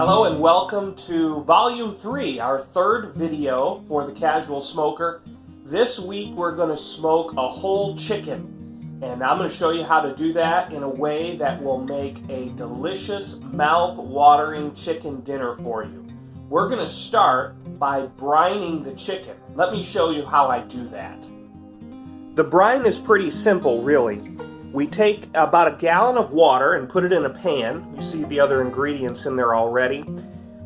Hello and welcome to Volume 3, our third video for the Casual Smoker. This week we're going to smoke a whole chicken, and I'm going to show you how to do that in a way that will make a delicious, mouth-watering chicken dinner for you. We're going to start by brining the chicken. Let me show you how I do that. The brine is pretty simple, really. We take about a gallon of water and put it in a pan. You see the other ingredients in there already.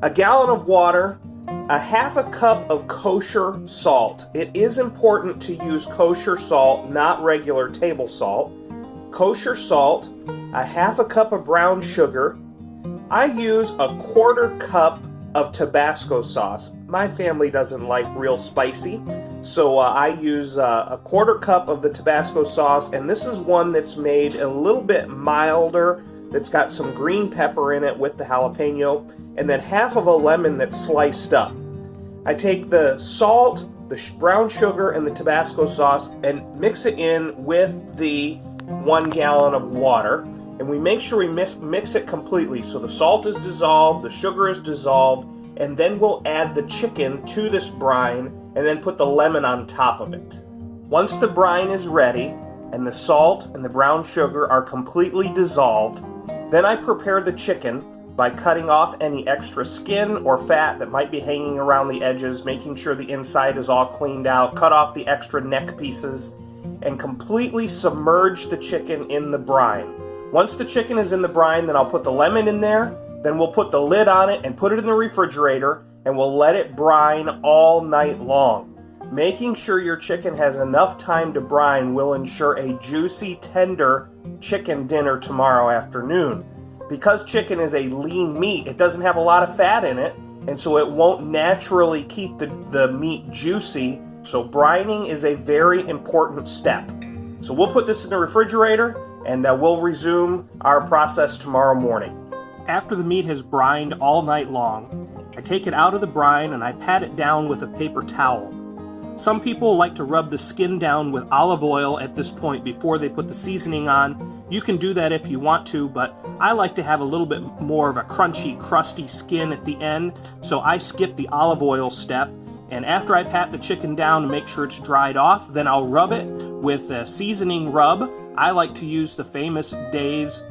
A gallon of water, a half a cup of kosher salt. It is important to use kosher salt, not regular table salt. Kosher salt, a half a cup of brown sugar. I use a quarter cup of Tabasco sauce. My family doesn't like real spicy, so I use a quarter cup of the Tabasco sauce, and this is one that's made a little bit milder, that's got some green pepper in it with the jalapeno, and then half of a lemon that's sliced up. I take the salt, the brown sugar, and the Tabasco sauce and mix it in with the 1 gallon of water. And we make sure we mix it completely so the salt is dissolved, the sugar is dissolved, and then we'll add the chicken to this brine and then put the lemon on top of it. Once the brine is ready and the salt and the brown sugar are completely dissolved, then I prepare the chicken by cutting off any extra skin or fat that might be hanging around the edges, making sure the inside is all cleaned out, cut off the extra neck pieces, and completely submerge the chicken in the brine. Once the chicken is in the brine, then I'll put the lemon in there, then we'll put the lid on it and put it in the refrigerator, and we'll let it brine all night long. Making sure your chicken has enough time to brine will ensure a juicy, tender chicken dinner tomorrow afternoon. Because chicken is a lean meat, it doesn't have a lot of fat in it, and so it won't naturally keep the meat juicy, so brining is a very important step. So we'll put this in the refrigerator, and we'll resume our process tomorrow morning. After the meat has brined all night long, I take it out of the brine and I pat it down with a paper towel. Some people like to rub the skin down with olive oil at this point before they put the seasoning on. You can do that if you want to, but I like to have a little bit more of a crunchy, crusty skin at the end, so I skip the olive oil step. And after I pat the chicken down to make sure it's dried off, then I'll rub it with a seasoning rub. I like to use the famous Dave's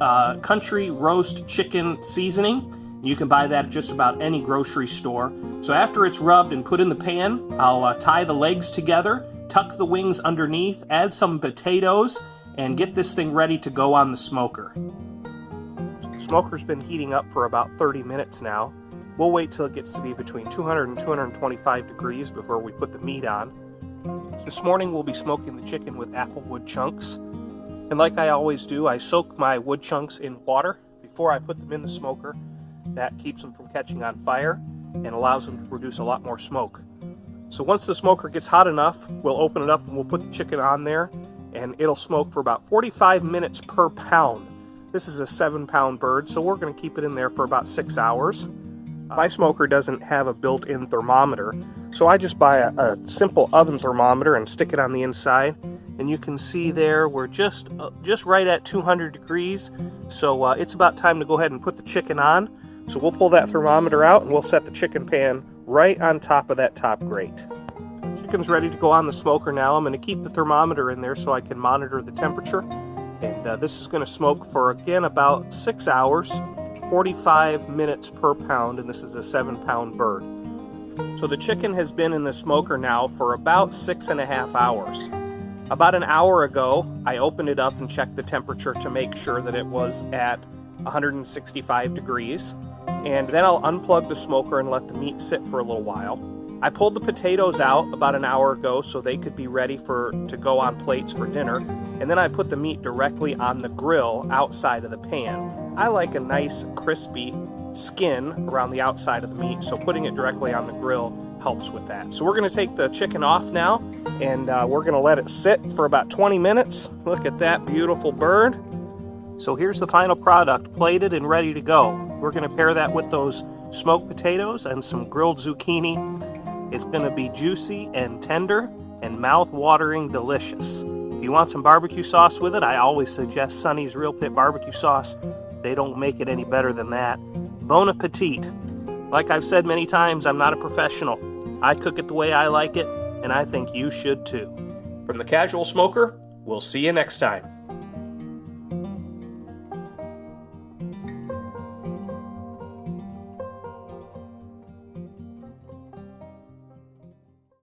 Country Roast Chicken Seasoning. You can buy that at just about any grocery store. So after it's rubbed and put in the pan, I'll tie the legs together, tuck the wings underneath, add some potatoes, and get this thing ready to go on the smoker. The smoker's been heating up for about 30 minutes now. We'll wait till it gets to be between 200 and 225 degrees before we put the meat on. This morning we'll be smoking the chicken with apple wood chunks. And like I always do, I soak my wood chunks in water before I put them in the smoker. That keeps them from catching on fire and allows them to produce a lot more smoke. So once the smoker gets hot enough, we'll open it up and we'll put the chicken on there, and it'll smoke for about 45 minutes per pound. This is a 7-pound bird, so we're going to keep it in there for about 6 hours. My smoker doesn't have a built-in thermometer, so I just buy a simple oven thermometer and stick it on the inside. And you can see there we're just right at 200 degrees, so it's about time to go ahead and put the chicken on. So we'll pull that thermometer out and we'll set the chicken pan right on top of that top grate. Chicken's ready to go on the smoker now. I'm going to keep the thermometer in there so I can monitor the temperature. And this is going to smoke for, again, about 6 hours, 45 minutes per pound, and this is a 7-pound bird. So the chicken has been in the smoker now for about 6.5 hours. About an hour ago, I opened it up and checked the temperature to make sure that it was at 165 degrees. And then I'll unplug the smoker and let the meat sit for a little while. I pulled the potatoes out about an hour ago so they could be ready to go on plates for dinner. And then I put the meat directly on the grill outside of the pan. I like a nice crispy skin around the outside of the meat, so putting it directly on the grill helps with that. So we're going to take the chicken off now, and we're going to let it sit for about 20 minutes. Look at that beautiful bird. So here's the final product, plated and ready to go. We're going to pair that with those smoked potatoes and some grilled zucchini. It's going to be juicy and tender and mouth-watering delicious. If you want some barbecue sauce with it, I always suggest Sonny's Real Pit barbecue sauce. They don't make it any better than that. Bon appetit. Like I've said many times, I'm not a professional. I cook it the way I like it, and I think you should too. From the Casual Smoker, we'll see you next time.